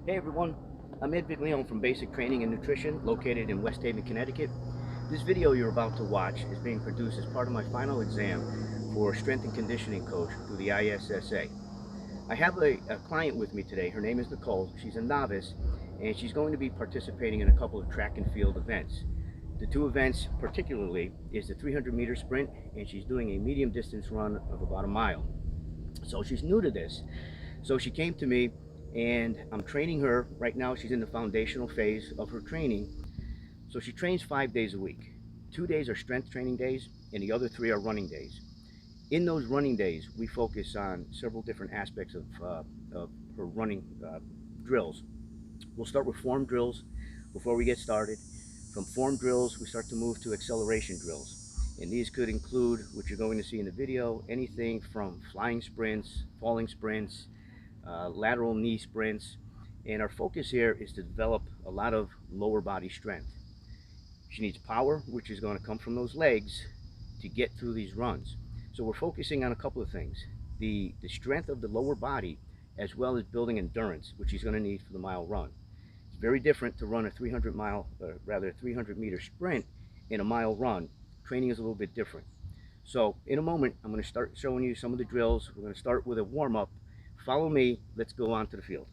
Hey everyone, I'm Ed Viglione from Basic Training and Nutrition, located in West Haven, Connecticut. This video you're about to watch is being produced as part of my final exam for Strength and Conditioning Coach through the ISSA. I have a client with me today. Her name is Nicole. She's a novice, and she's going to be participating in a couple of track and field events. The two events particularly is the 300-meter sprint, and she's doing a medium distance run of about a mile. So she's new to this. So she came to me, and I'm training her. Right now she's in the foundational phase of her training. So she trains 5 days a week. 2 days are strength training days, and the other 3 are running days. In those running days, we focus on several different aspects of her running drills. We'll start with form drills before we get started. From form drills, we start to move to acceleration drills. And these could include, what you're going to see in the video, anything from flying sprints, falling sprints, lateral knee sprints. And our focus here is to develop a lot of lower body strength. She needs power, which is going to come from those legs to get through these runs. So we're focusing on a couple of things. The strength of the lower body, as well as building endurance, which she's going to need for the mile run. It's very different to run a 300-meter sprint in a mile run. Training is a little bit different. So in a moment, I'm going to start showing you some of the drills. We're going to start with a warm-up. Follow me. Let's go on to the field.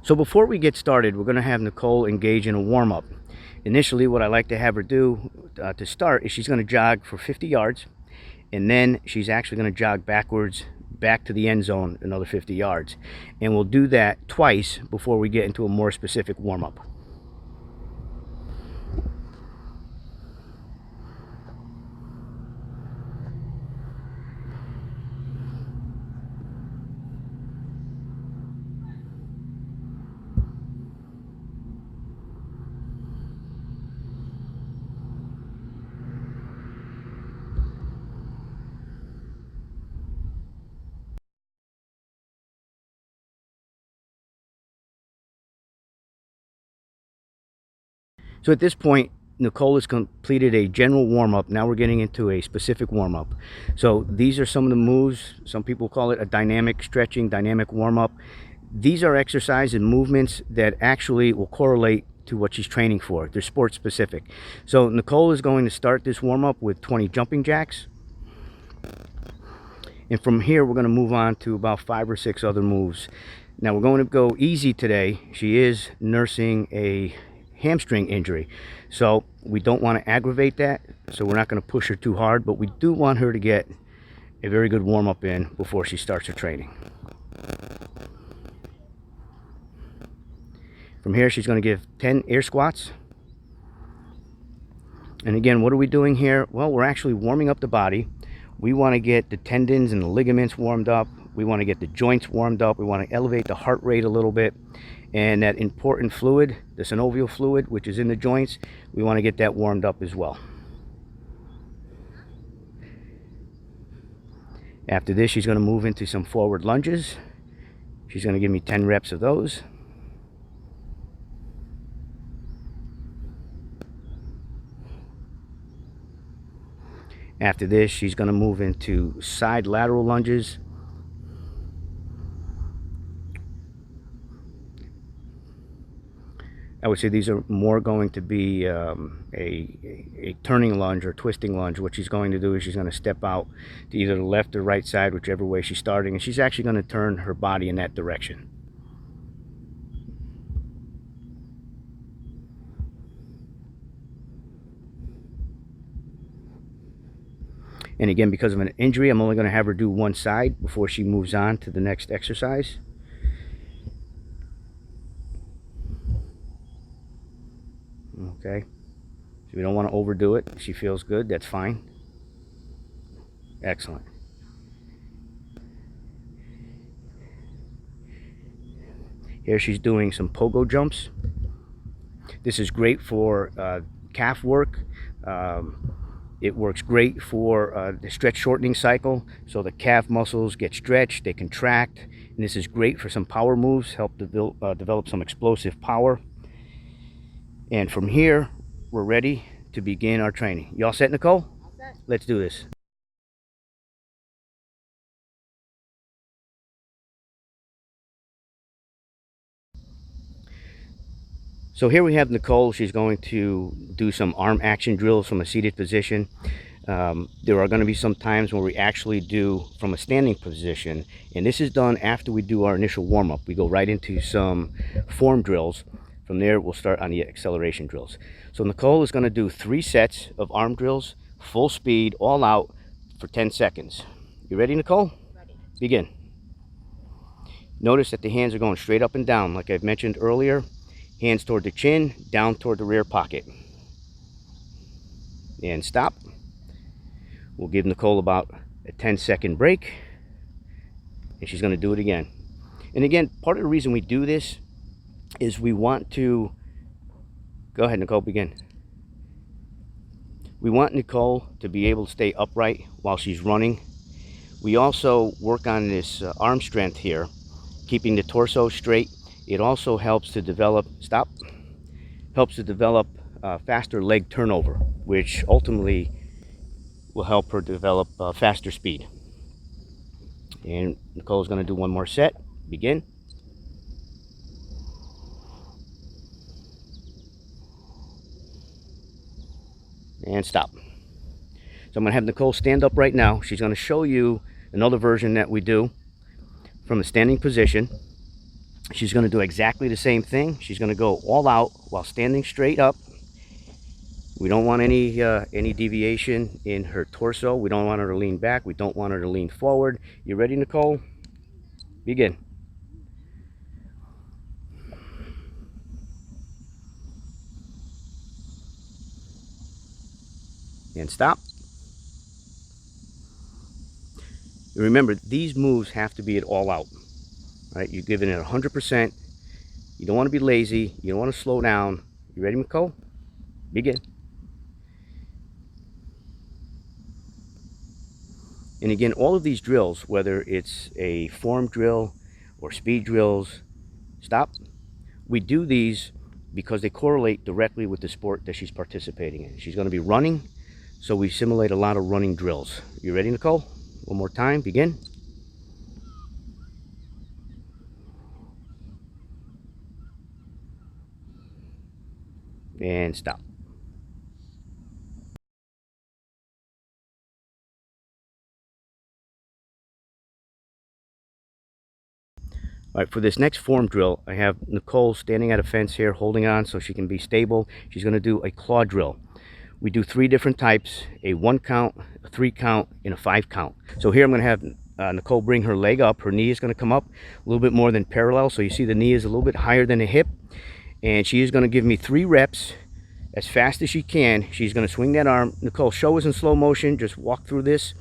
So before we get started, we're going to have Nicole engage in a warm-up. Initially, what I like to have her do to start is she's going to jog for 50 yards, and then she's actually going to jog backwards back to the end zone another 50 yards. And we'll do that twice before we get into a more specific warm-up. So at this point, Nicole has completed a general warm-up. Now we're getting into a specific warm-up. So these are some of the moves. Some people call it a dynamic stretching, dynamic warm-up. These are exercises and movements that actually will correlate to what she's training for. They're sport specific. So Nicole is going to start this warm-up with 20 jumping jacks. And from here, we're going to move on to about 5 or 6 other moves. Now we're going to go easy today. She is nursing a hamstring injury, so we don't want to aggravate that, so we're not going to push her too hard, but we do want her to get a very good warm-up in before she starts her training. From here, she's going to give 10 air squats. And again, what are we doing here? Well, we're actually warming up the body. We want to get the tendons and the ligaments warmed up. We want to get the joints warmed up. We want to elevate the heart rate a little bit. And that important fluid, the synovial fluid, which is in the joints, we want to get that warmed up as well. After this, she's going to move into some forward lunges. She's going to give me 10 reps of those. After this, she's going to move into side lateral lunges. I would say these are more going to be a turning lunge or twisting lunge. What she's going to do is she's going to step out to either the left or right side, whichever way she's starting, and she's actually going to turn her body in that direction. And again, because of an injury, I'm only going to have her do one side before she moves on to the next exercise. Okay, so we don't want to overdo it. If she feels good, that's fine. Excellent. Here she's doing some pogo jumps. This is great for calf work. It works great for the stretch shortening cycle, so the calf muscles get stretched, they contract, and this is great for some power moves, help develop some explosive power. And from here, we're ready to begin our training. You all set, Nicole? All set. Let's do this. So here we have Nicole. She's going to do some arm action drills from a seated position. There are going to be some times where we actually do from a standing position, and this is done after we do our initial warm-up. We go right into some form drills. From there, we'll start on the acceleration drills. So Nicole is going to do 3 sets of arm drills, full speed, all out, for 10 seconds. You ready, Nicole? Ready. Begin. Notice that the hands are going straight up and down, like I've mentioned earlier. Hands toward the chin, down toward the rear pocket. And stop. We'll give Nicole about a 10-second break, and she's going to do it again. And again, part of the reason we do this is we want to... Go ahead, Nicole, begin. We want Nicole to be able to stay upright while she's running. We also work on this arm strength here, keeping the torso straight. It also helps to develop, faster leg turnover, which ultimately will help her develop faster speed. And Nicole's going to do one more set. Begin. And stop. So I'm going to have Nicole stand up right now. She's going to show you another version that we do from a standing position. She's going to do exactly the same thing. She's going to go all out while standing straight up. We don't want any deviation in her torso. We don't want her to lean back. We don't want her to lean forward. You ready, Nicole? Begin. And stop. Remember, these moves have to be at all out. Right, you're giving it 100%. You don't want to be lazy. You don't want to slow down. You ready, Nicole? Begin. And again, all of these drills, whether it's a form drill or speed drills, stop. We do these because they correlate directly with the sport that she's participating in. She's going to be running, so we simulate a lot of running drills. You ready, Nicole? One more time. Begin. And stop. All right, for this next form drill, I have Nicole standing at a fence here, holding on so she can be stable. She's going to do a claw drill. We do 3 different types: a 1 count, a 3 count, and a 5 count. So here I'm going to have Nicole bring her leg up. Her knee is going to come up a little bit more than parallel, so you see the knee is a little bit higher than the hip. And she is going to give me 3 reps as fast as she can. She's going to swing that arm. Nicole, show us in slow motion. Just walk through this.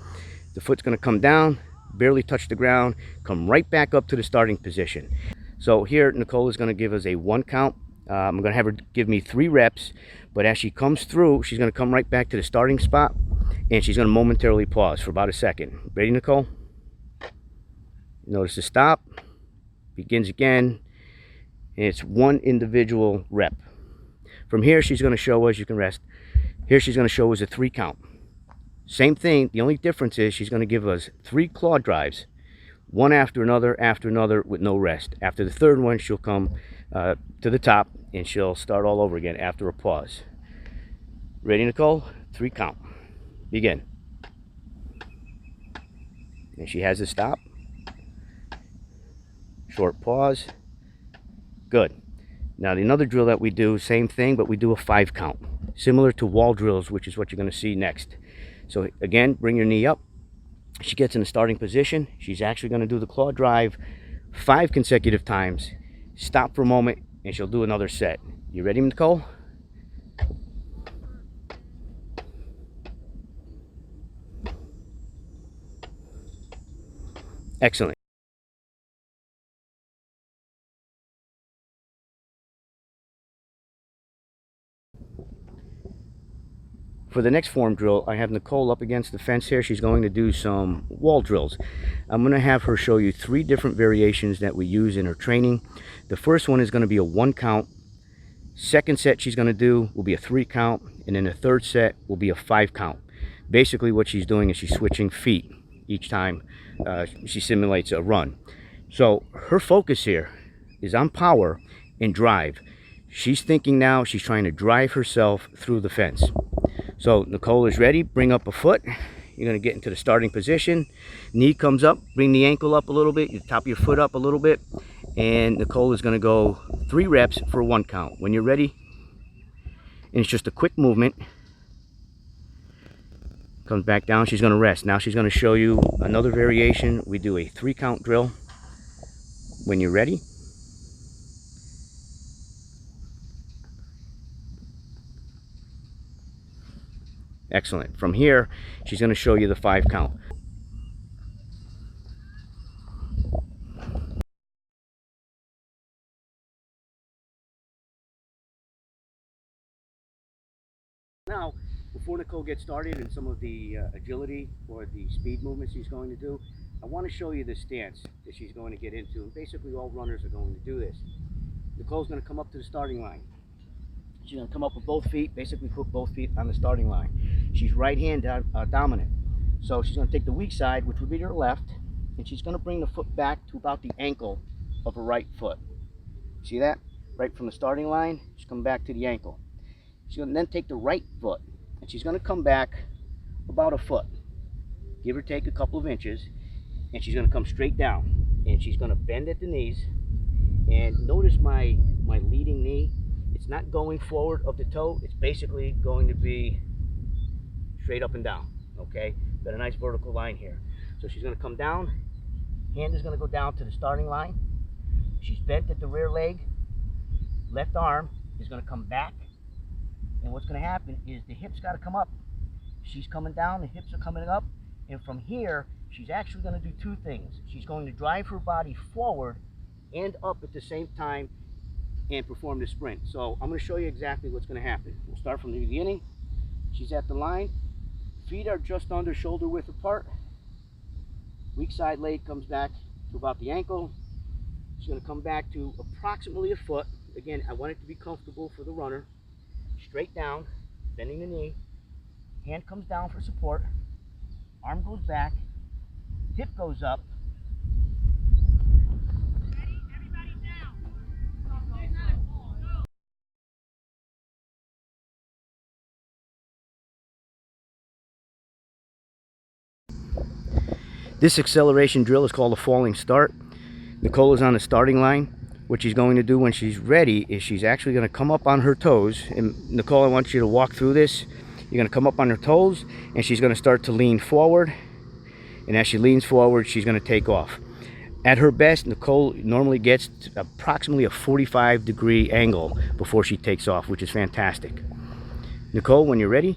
The foot's going to come down, barely touch the ground, come right back up to the starting position. So here Nicole is going to give us a 1 count. I'm going to have her give me 3 reps, but as she comes through, she's going to come right back to the starting spot, and she's going to momentarily pause for about a second. Ready, Nicole? Notice the stop. Begins again. And it's 1 individual rep. From here, she's going to show us, you can rest. Here she's going to show us a 3 count. Same thing, the only difference is she's going to give us 3 claw drives, one after another with no rest. After the 3rd one, she'll come to the top and she'll start all over again after a pause. Ready, Nicole? 3 count. Begin. And she has a stop. Short pause. Good. Now another drill that we do, same thing, but we do a 5 count. Similar to wall drills, which is what you're going to see next. So again, bring your knee up. She gets in the starting position. She's actually going to do the claw drive 5 consecutive times. Stop for a moment, and she'll do another set. You ready, Nicole? Excellent. For the next form drill, I have Nicole up against the fence here. She's going to do some wall drills. I'm going to have her show you 3 different variations that we use in her training. The first one is going to be a 1 count. Second set she's going to do will be a 3 count. And then the 3rd set will be a 5 count. Basically what she's doing is she's switching feet each time she simulates a run. So her focus here is on power and drive. She's thinking now she's trying to drive herself through the fence. So Nicole is ready. Bring up a foot. You're going to get into the starting position. Knee comes up. Bring the ankle up a little bit. You top your foot up a little bit. And Nicole is going to go 3 reps for 1 count. When you're ready, and it's just a quick movement. Comes back down. She's going to rest. Now she's going to show you another variation. We do a 3 count drill. When you're ready. Excellent. From here, she's going to show you the 5 count. Now, before Nicole gets started in some of the agility or the speed movements she's going to do, I want to show you the stance that she's going to get into. And basically all runners are going to do this. Nicole's going to come up to the starting line. She's going to come up with both feet, basically put both feet on the starting line. She's right hand dominant. So she's going to take the weak side, which would be her left, and she's going to bring the foot back to about the ankle of her right foot. See that? Right from the starting line, she's coming back to the ankle. She's going to then take the right foot, and she's going to come back about a foot, give or take a couple of inches, and she's going to come straight down. And she's going to bend at the knees. And notice my leading knee. It's not going forward of the toe. It's basically going to be straight up and down, okay? Got a nice vertical line here. So she's going to come down. Hand is going to go down to the starting line. She's bent at the rear leg. Left arm is going to come back. And what's going to happen is the hips got to come up. She's coming down, the hips are coming up. And from here, she's actually going to do 2 things. She's going to drive her body forward and up at the same time and perform the sprint. So I'm going to show you exactly what's going to happen. We'll start from the beginning. She's at the line. Feet are just under shoulder width apart. Weak side leg comes back to about the ankle. She's going to come back to approximately a foot. Again, I want it to be comfortable for the runner. Straight down, bending the knee. Hand comes down for support. Arm goes back. Hip goes up. This acceleration drill is called a falling start. Nicole is on the starting line. What she's going to do when she's ready is she's actually going to come up on her toes. And Nicole, I want you to walk through this. You're going to come up on her toes, and she's going to start to lean forward. And as she leans forward, she's going to take off. At her best, Nicole normally gets approximately a 45-degree angle before she takes off, which is fantastic. Nicole, when you're ready.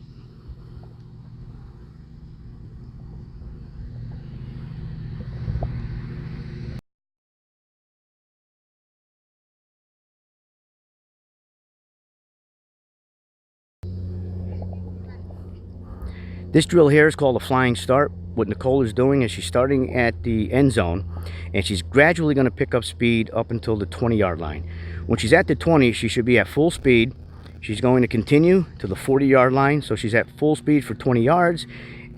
This drill here is called a flying start. What Nicole is doing is she's starting at the end zone, and she's gradually going to pick up speed up until the 20-yard line. When she's at the 20, she should be at full speed. She's going to continue to the 40-yard line, so she's at full speed for 20 yards,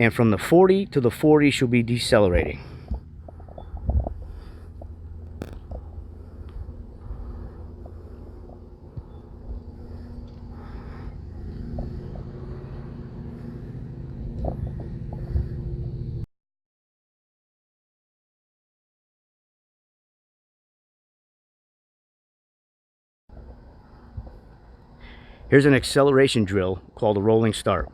and from the 40 to the 40, she'll be decelerating. Here's an acceleration drill called a rolling start.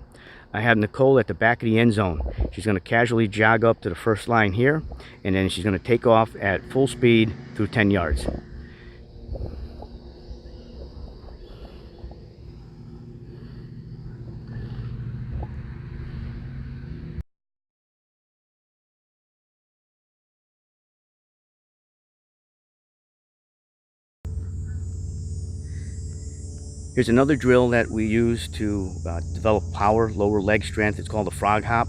I have Nicole at the back of the end zone. She's going to casually jog up to the first line here, and then she's going to take off at full speed through 10 yards. Here's another drill that we use to develop power, lower leg strength. It's called a frog hop.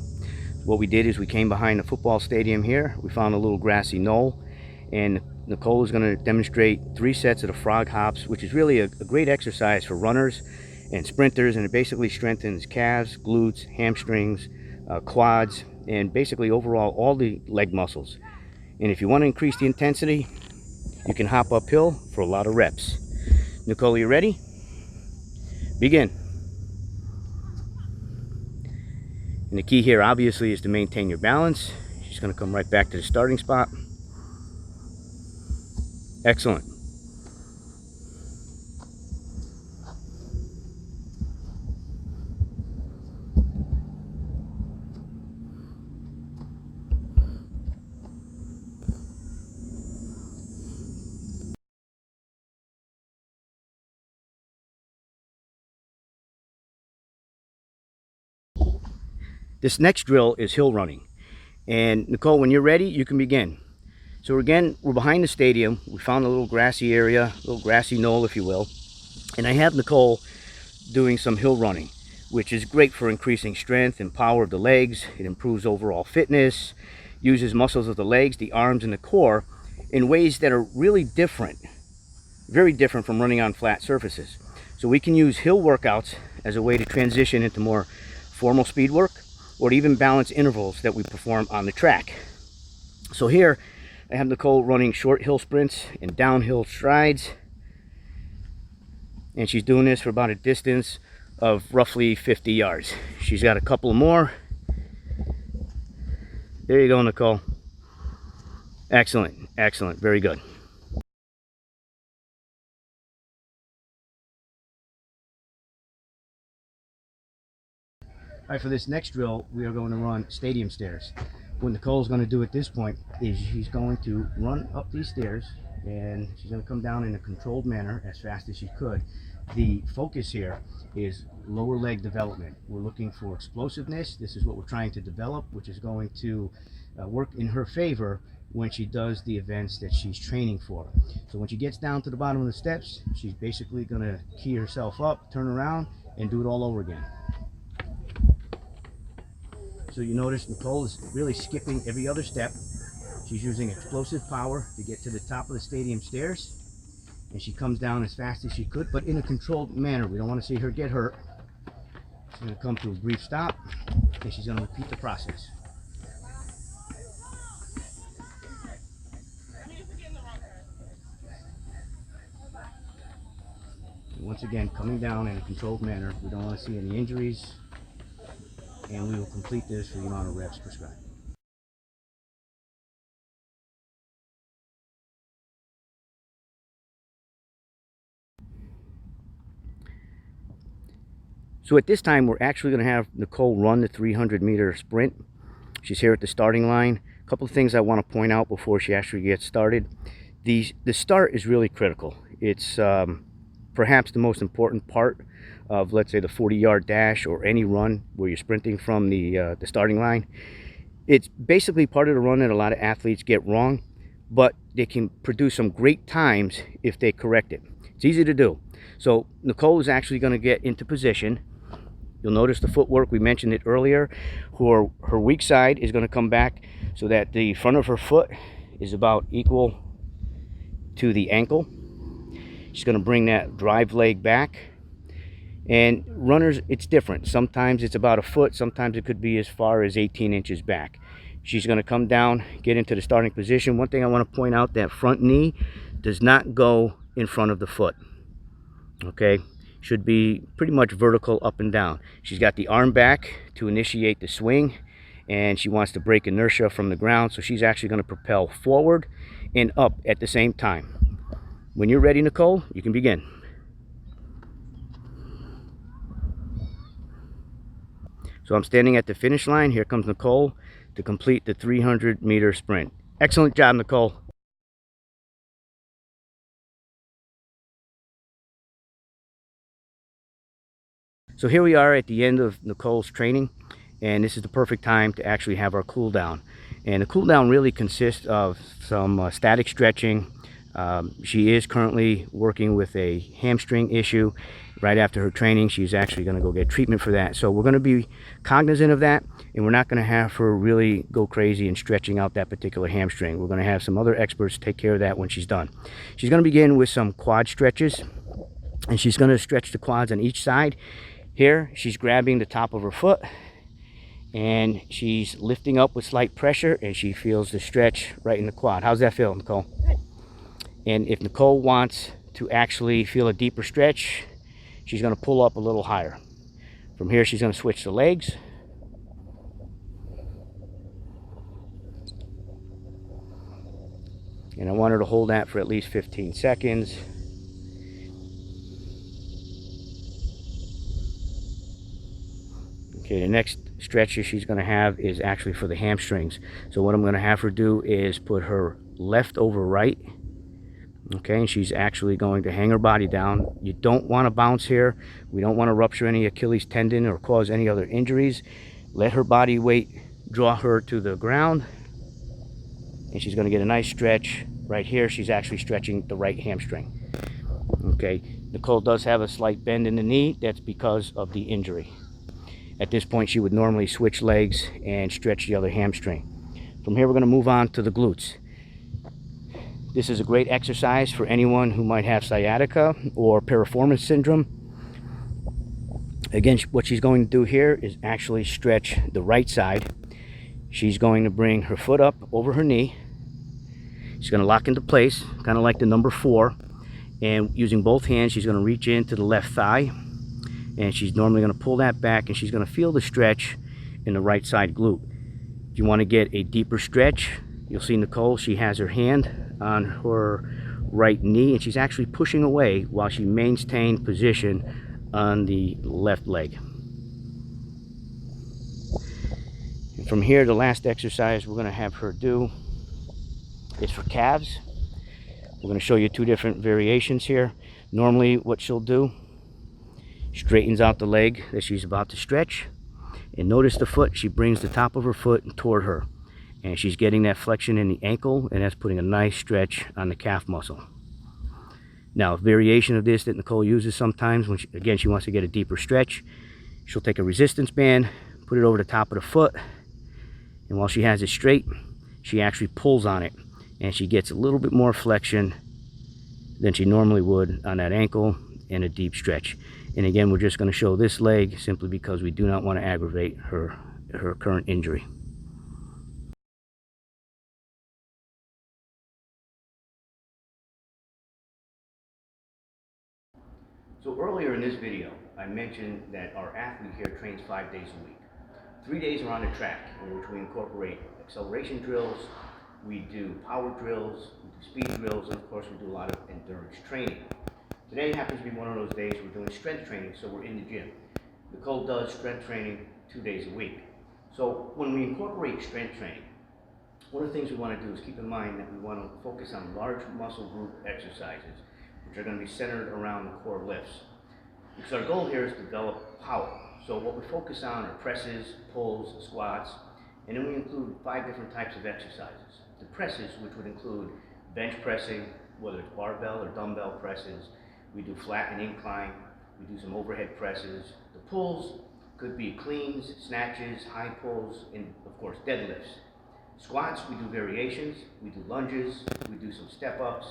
What we did is we came behind the football stadium here. We found a little grassy knoll, and Nicole is going to demonstrate 3 sets of the frog hops, which is really a great exercise for runners and sprinters, and it basically strengthens calves, glutes, hamstrings, quads, and basically overall all the leg muscles. And if you want to increase the intensity, you can hop uphill for a lot of reps. Nicole, you ready? Begin. And the key here obviously is to maintain your balance. She's going to come right back to the starting spot. Excellent. This next drill is hill running. And Nicole, when you're ready, you can begin. So again, we're behind the stadium. We found a little grassy area, a little grassy knoll, if you will. And I have Nicole doing some hill running, which is great for increasing strength and power of the legs. It improves overall fitness, uses muscles of the legs, the arms, and the core in ways that are really different, very different from running on flat surfaces. So we can use hill workouts as a way to transition into more formal speed work, or to even balance intervals that we perform on the track. So here I have Nicole running short hill sprints and downhill strides, and she's doing this for about a distance of roughly 50 yards. She's got a couple more. There you go, Nicole. Excellent, excellent, very good. All right, for this next drill, we are going to run stadium stairs. What Nicole's going to do at this point is she's going to run up these stairs, and she's going to come down in a controlled manner as fast as she could. The focus here is lower leg development. We're looking for explosiveness. This is what we're trying to develop, which is going to work in her favor when she does the events that she's training for. So when she gets down to the bottom of the steps, she's basically going to key herself up, turn around, and do it all over again. So you notice Nicole is really skipping every other step. She's using explosive power to get to the top of the stadium stairs, and she comes down as fast as she could, but in a controlled manner. We don't want to see her get hurt. She's going to come to a brief stop, and she's going to repeat the process. And once again, coming down in a controlled manner. We don't want to see any injuries, and we will complete this for the amount of reps prescribed. So at this time, we're actually going to have Nicole run the 300-meter sprint. She's here at the starting line. A couple of things I want to point out before she actually gets started. The start is really critical. It's perhaps the most important part of, let's say, the 40-yard dash or any run where you're sprinting from the starting line. It's basically part of the run that a lot of athletes get wrong, but they can produce some great times if they correct it. It's easy to do. So Nicole is actually going to get into position. You'll notice the footwork, we mentioned it earlier. Her weak side is going to come back so that the front of her foot is about equal to the ankle. She's going to bring that drive leg back. And runners, it's different. Sometimes it's about a foot, sometimes it could be as far as 18 inches back. She's going to come down, get into the starting position. One thing I want to point out, that front knee does not go in front of the foot. Okay, should be pretty much vertical up and down. She's got the arm back to initiate the swing, and she wants to break inertia from the ground, so she's actually going to propel forward and up at the same time. When you're ready, Nicole, you can begin. So I'm standing at the finish line. Here comes Nicole to complete the 300-meter sprint. Excellent job, Nicole. So here we are at the end of Nicole's training, and this is the perfect time to actually have our cool down. And the cool down really consists of some static stretching. She is currently working with a hamstring issue. Right after her training, she's actually going to go get treatment for that. So we're going to be cognizant of that, and we're not going to have her really go crazy and stretching out that particular hamstring. We're going to have some other experts take care of that when she's done. She's going to begin with some quad stretches, and she's going to stretch the quads on each side. Here, she's grabbing the top of her foot, And she's lifting up with slight pressure, and she feels the stretch right in the quad. How's that feel, Nicole? Good. And if Nicole wants to actually feel a deeper stretch, she's going to pull up a little higher. From here, she's going to switch the legs. And I want her to hold that for at least 15 seconds. Okay, the next stretch she's going to have is actually for the hamstrings. So what I'm going to have her do is put her left over right. Okay, and she's actually going to hang her body down. You don't want to bounce here. We don't want to rupture any Achilles tendon or cause any other injuries. Let her body weight draw her to the ground. And she's going to get a nice stretch right here. She's actually stretching the right hamstring. Okay, Nicole does have a slight bend in the knee. That's because of the injury. At this point, she would normally switch legs and stretch the other hamstring. From here, we're going to move on to the glutes. This is a great exercise for anyone who might have sciatica or piriformis syndrome. Again, what she's going to do here is actually stretch the right side. She's going to bring her foot up over her knee. She's going to lock into place, kind of like the number 4. And using both hands, she's going to reach into the left thigh. And she's normally going to pull that back, and she's going to feel the stretch in the right side glute. If you want to get a deeper stretch, you'll see Nicole, she has her hand on her right knee, and she's actually pushing away while she maintains position on the left leg. And from here, the last exercise we're going to have her do is for calves. We're going to show you 2 different variations here. Normally, what she'll do, straightens out the leg that she's about to stretch, and notice the foot, she brings the top of her foot toward her, and she's getting that flexion in the ankle, and that's putting a nice stretch on the calf muscle. Now, a variation of this that Nicole uses sometimes when again she wants to get a deeper stretch, she'll take a resistance band, put it over the top of the foot, and while she has it straight, she actually pulls on it, and she gets a little bit more flexion than she normally would on that ankle, and a deep stretch. And again, we're just going to show this leg simply because we do not want to aggravate her current injury. So earlier in this video, I mentioned that our athlete here trains 5 days a week. 3 days are on the track, in which we incorporate acceleration drills, we do power drills, we do speed drills, and of course we do a lot of endurance training. Today happens to be one of those days we're doing strength training, so we're in the gym. Nicole does strength training 2 days a week. So when we incorporate strength training, one of the things we want to do is keep in mind that we want to focus on large muscle group exercises, which are going to be centered around the core lifts. Because our goal here is to develop power. So what we focus on are presses, pulls, squats, and then we include 5 different types of exercises. The presses, which would include bench pressing, whether it's barbell or dumbbell presses. We do flat and incline. We do some overhead presses. The pulls could be cleans, snatches, high pulls, and of course deadlifts. Squats, we do variations. We do lunges. We do some step-ups.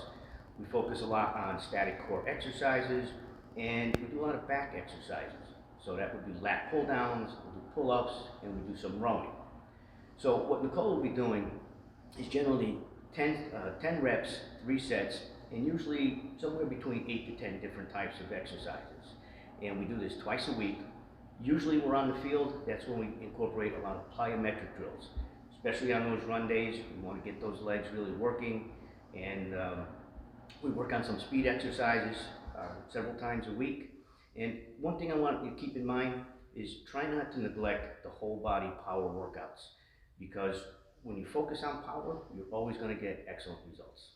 We focus a lot on static core exercises, and we do a lot of back exercises. So that would be lat pull-downs, we do pull-ups, and we do some rowing. So what Nicole will be doing is generally 10 reps, 3 sets, and usually somewhere between 8 to 10 different types of exercises. And we do this twice a week. Usually we're on the field. That's when we incorporate a lot of plyometric drills, especially on those run days. We want to get those legs really working, and we work on some speed exercises several times a week. And one thing I want you to keep in mind is try not to neglect the whole body power workouts, because when you focus on power, you're always going to get excellent results.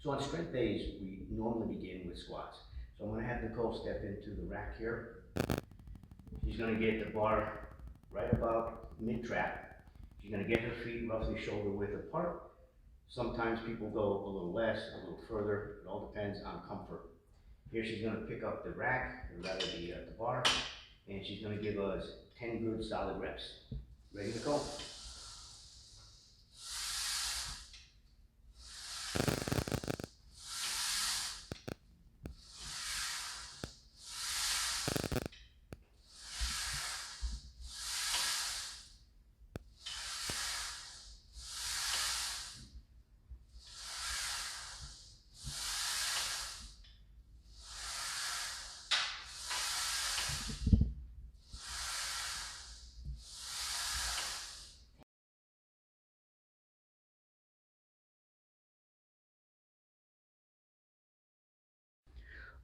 So on strength days, we normally begin with squats. So I'm going to have Nicole step into the rack here. She's going to get the bar right about mid-trap. She's going to get her feet roughly shoulder width apart. Sometimes people go a little less, a little further. It all depends on comfort. Here she's going to pick up the rack, or rather the bar, and she's going to give us 10 good solid reps. Ready, Nicole?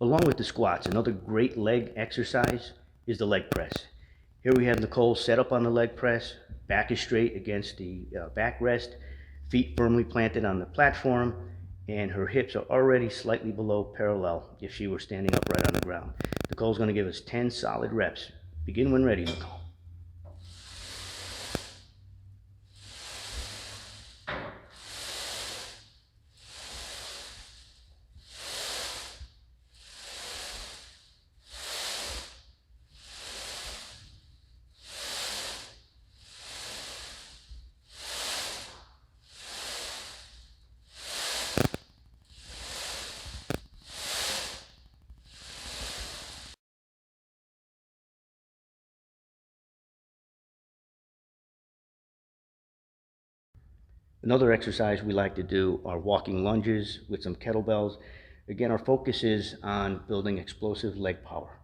Along with the squats, another great leg exercise is the leg press. Here we have Nicole set up on the leg press, back is straight against the backrest, feet firmly planted on the platform, and her hips are already slightly below parallel if she were standing upright on the ground. Nicole's going to give us 10 solid reps. Begin when ready, Nicole. Another exercise we like to do are walking lunges with some kettlebells. Again, our focus is on building explosive leg power.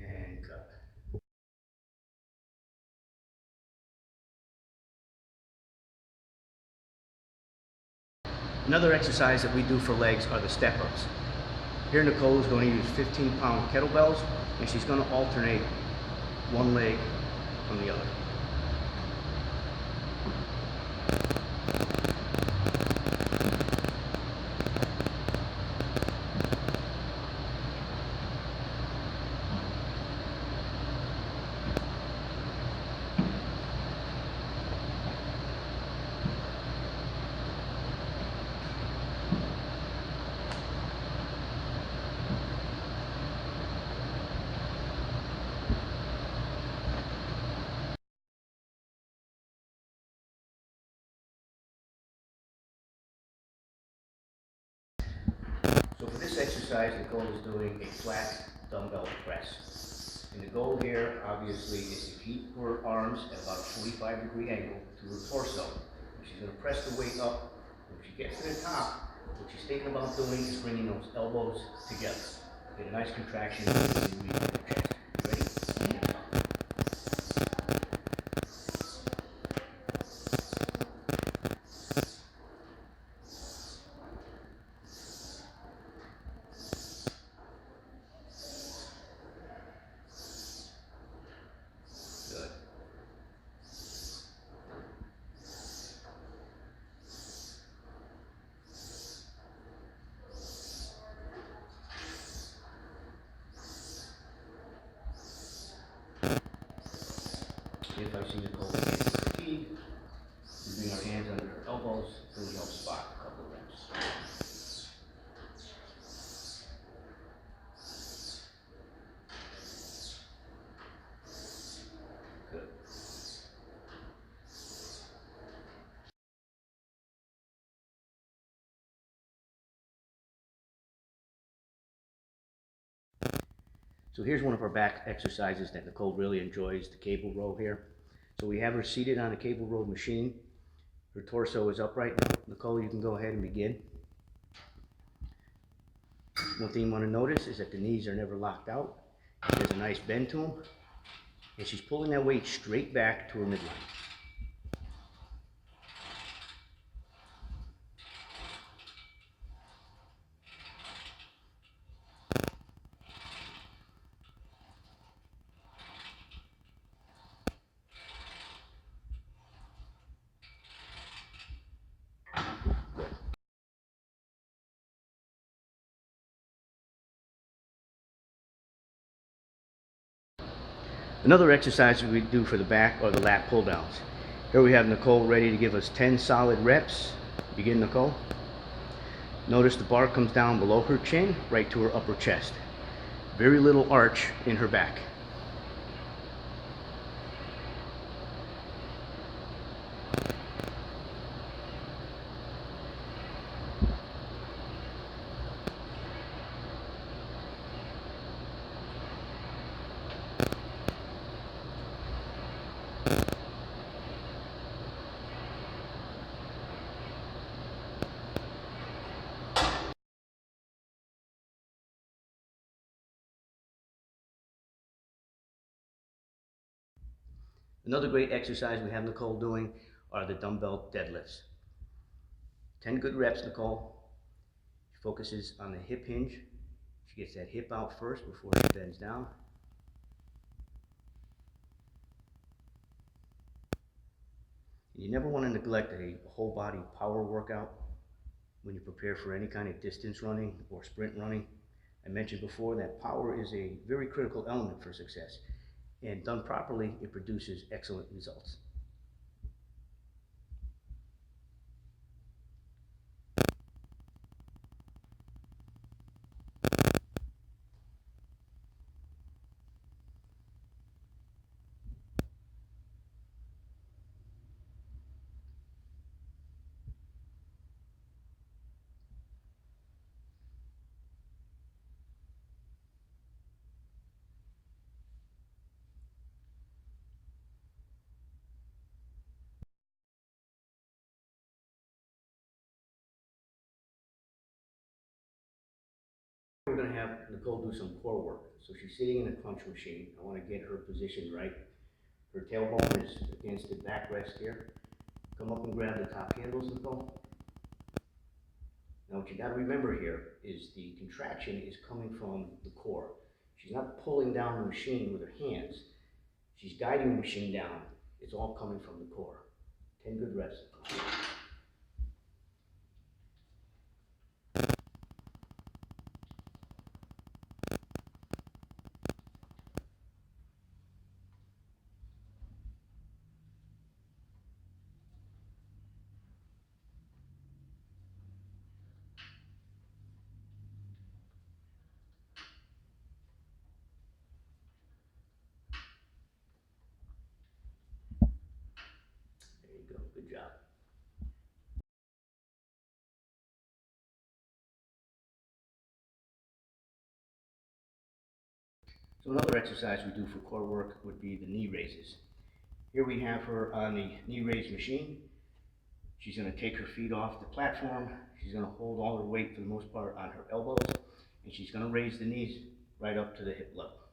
And cut. Another exercise that we do for legs are the step-ups. Here Nicole is going to use 15-pound kettlebells, and she's going to alternate one leg from the other. So for this exercise, Nicole is doing a flat dumbbell press. And the goal here, obviously, is to keep her arms at about a 45-degree angle to her torso. And she's going to press the weight up. When she gets to the top, what she's thinking about doing is bringing those elbows together. Get a nice contraction in the chest. Ready? Good. If I see Nicole getting fatigued, we bring our hands under her elbows and we help spot a couple of reps. Good. So here's one of our back exercises that Nicole really enjoys, the cable row here. So we have her seated on a cable row machine. Her torso is upright now. Nicole, you can go ahead and begin. One thing you want to notice is that the knees are never locked out. There's a nice bend to them. And she's pulling that weight straight back to her midline. Another exercise we do for the back are the lat pull downs. Here we have Nicole ready to give us 10 solid reps. Begin, Nicole. Notice the bar comes down below her chin, right to her upper chest. Very little arch in her back. Another great exercise we have Nicole doing are the dumbbell deadlifts. 10 good reps, Nicole. She focuses on the hip hinge. She gets that hip out first before she bends down. You never want to neglect a whole body power workout when you prepare for any kind of distance running or sprint running. I mentioned before that power is a very critical element for success, and done properly, it produces excellent results. We're going to have Nicole do some core work. So she's sitting in a crunch machine. I want to get her position right. Her tailbone is against the backrest here. Come up and grab the top handles, Nicole. Now what you got to remember here is the contraction is coming from the core. She's not pulling down the machine with her hands. She's guiding the machine down. It's all coming from the core. 10 good reps. There you go. Good job. So another exercise we do for core work would be the knee raises. Here we have her on the knee raise machine. She's going to take her feet off the platform. She's going to hold all her weight for the most part on her elbows, and she's going to raise the knees right up to the hip level.